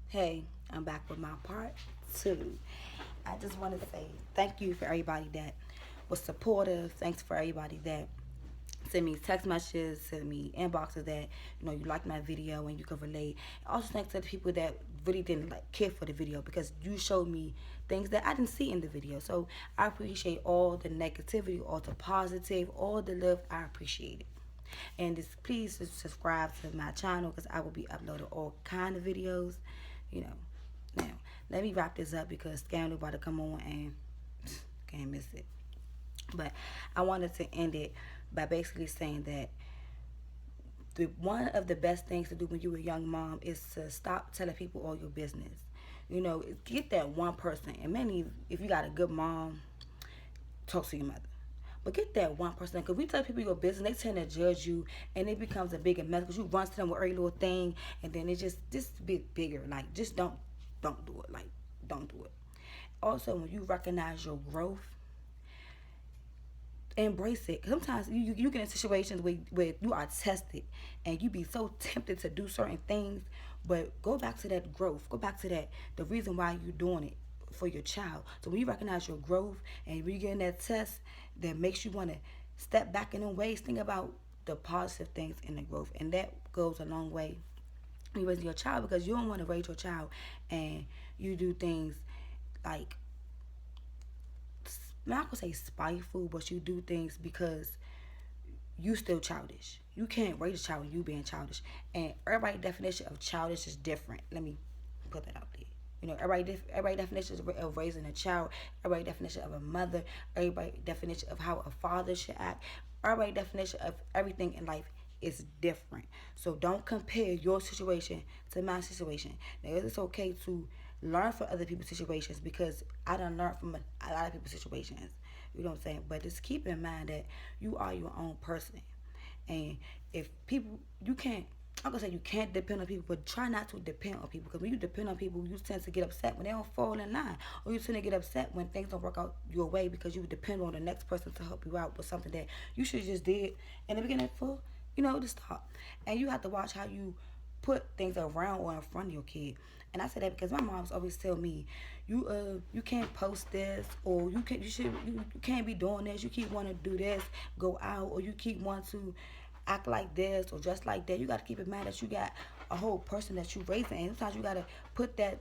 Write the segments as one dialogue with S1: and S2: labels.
S1: Hey, I'm back with my part two. I just want to say thank you for everybody that was supportive. Thanks for everybody that send me text messages, send me inboxes that you liked my video and you could relate. Also, thanks to the people that really didn't care for the video because you showed me things that I didn't see in the video. So I appreciate all the negativity, all the positive, all the love. I appreciate it. And just please subscribe to my channel because I will be uploading all kind of videos. You know. Now, let me wrap this up because Scandal about to come on and can't miss it. But I wanted to end it by basically saying that one of the best things to do when you're a young mom is to stop telling people all your business. Get that one person, and many, if you got a good mom, talk to your mother. But get that one person, because we tell people your business, they tend to judge you, and it becomes a bigger mess. Because you run to them with every little thing, and then it just a bit bigger. Like, just don't do it. Like, don't do it. Also, when you recognize your growth, embrace it. Sometimes you get in situations where you are tested and you be so tempted to do certain things, but go back to that growth. Go back to the reason why you're doing it for your child. So when you recognize your growth and when you get in that test that makes you want to step back in them ways, think about the positive things in the growth, and that goes a long way when you raise your child, because you don't want to raise your child and you do things like, I'm not gonna say spiteful, but you do things because you still childish. You can't raise a child when you being childish. And everybody's definition of childish is different. Let me put that out there. Everybody definition of raising a child, everybody definition of a mother, everybody definition of how a father should act, everybody definition of everything in life is different. So don't compare your situation to my situation. Now it's okay to learn from other people's situations because I done learned from a lot of people's situations. You know what I'm saying? But just keep in mind that you are your own person. And if people, you can't, I'm gonna say you can't depend on people, but try not to depend on people. Because when you depend on people, you tend to get upset when they don't fall in line, or you tend to get upset when things don't work out your way because you depend on the next person to help you out with something that you should just did in the beginning for, to stop. And you have to watch how you put things around or in front of your kid. And I say that because my mom's always tell me, you can't post this, or you can't be doing this. You keep wanting to do this, go out, or you keep wanting to act like this or just like that. You got to keep in mind that you got a whole person that you raising, and sometimes you got to put that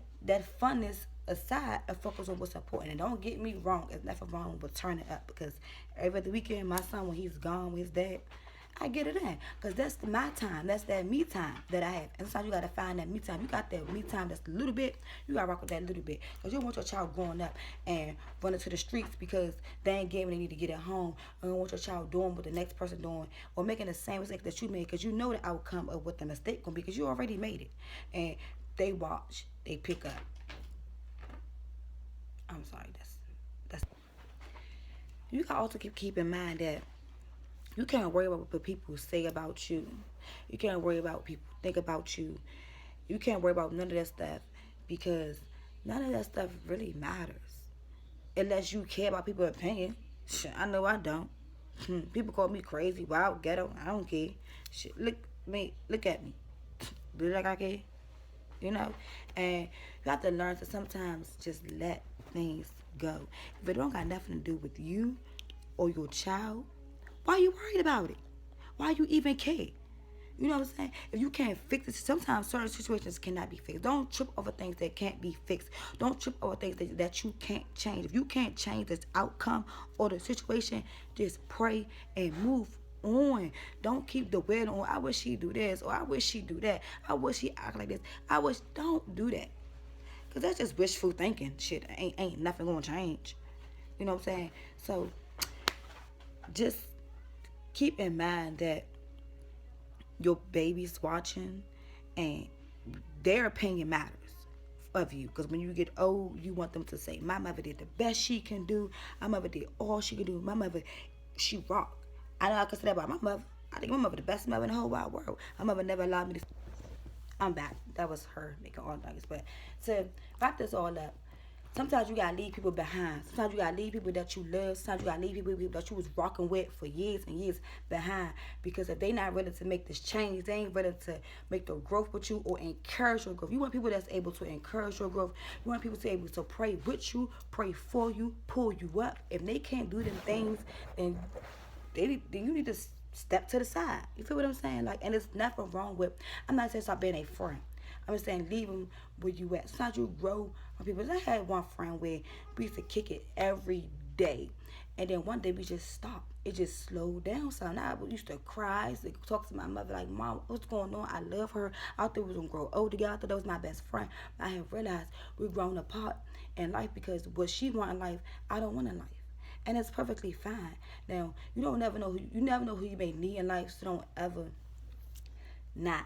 S1: funness aside and focus on what's important. And don't get me wrong, it's nothing wrong with turning up, because every other weekend my son, when he's gone with his dad, I get it in, because that's my time. That's that me time that I have. And sometimes you got to find that me time. You got that me time that's a little bit. You got to rock with that little bit. Because you don't want your child growing up and running to the streets because they ain't getting what they need to get at home. You don't want your child doing what the next person doing, or making the same mistake that you made, because you know the outcome of what the mistake going to be, because you already made it. And they watch. They pick up. I'm sorry. That's. You got to also keep in mind that you can't worry about what people say about you. You can't worry about what people think about you. You can't worry about none of that stuff, because none of that stuff really matters unless you care about people's opinion. Shit, I know I don't. People call me crazy, wild, ghetto. I don't care. Shit, look at me. Do like I care, you know? And you have to learn to sometimes just let things go. If it don't got nothing to do with you or your child, why are you worried about it? Why you even care? You know what I'm saying? If you can't fix it, sometimes certain situations cannot be fixed. Don't trip over things that can't be fixed. Don't trip over things that you can't change. If you can't change this outcome or the situation, just pray and move on. Don't keep the weight on. I wish she do this, or I wish she do that. I wish she act like this. Don't do that. Cause that's just wishful thinking. Shit, ain't nothing gonna change. You know what I'm saying? So just keep in mind that your baby's watching, and their opinion matters of you, because when you get old you want them to say, my mother did the best she can do, my mother did all she could do, my mother, she rocked. I know I can say that about my mother. I think my mother the best mother in the whole wide world. My mother never allowed me to. I'm back. That was her making all nuggets. But to wrap this all up, Sometimes you gotta leave people behind. Sometimes you gotta leave people that you love. Sometimes you gotta leave people that you was rocking with for years and years behind. Because if they not ready to make this change, they ain't ready to make the growth with you or encourage your growth. You want people that's able to encourage your growth. You want people to be able to pray with you, pray for you, pull you up. If they can't do them things, then then you need to step to the side. You feel what I'm saying? Like, and there's nothing wrong with. I'm not saying stop being a friend. I'm just saying leave them where you at. Sometimes you grow from people. I had one friend where we used to kick it every day, and then one day we just stopped. It just slowed down. So now I used to cry. I used to talk to my mother like, "Mom, what's going on? I love her. I thought we was gonna grow old together. I thought that was my best friend. I have realized we're grown apart in life because what she want in life, I don't want in life." And it's perfectly fine. Now you never know who you may need in life, so not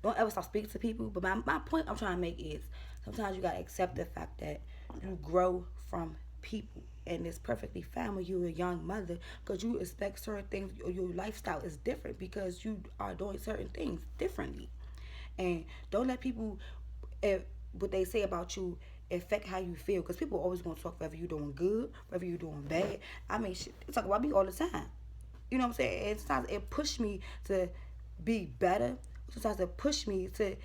S1: don't ever stop speaking to people. But my point I'm trying to make is sometimes you gotta accept the fact that you grow from people. And it's perfectly fine when you're a young mother because you expect certain things. Your lifestyle is different because you are doing certain things differently. And don't let people, if, what they say about you affect how you feel because people always going to talk whether you're doing good, whether you're doing bad. I mean, shit, they talk about me all the time. You know what I'm saying? And sometimes it pushed me to be better. Sometimes it pushed me to,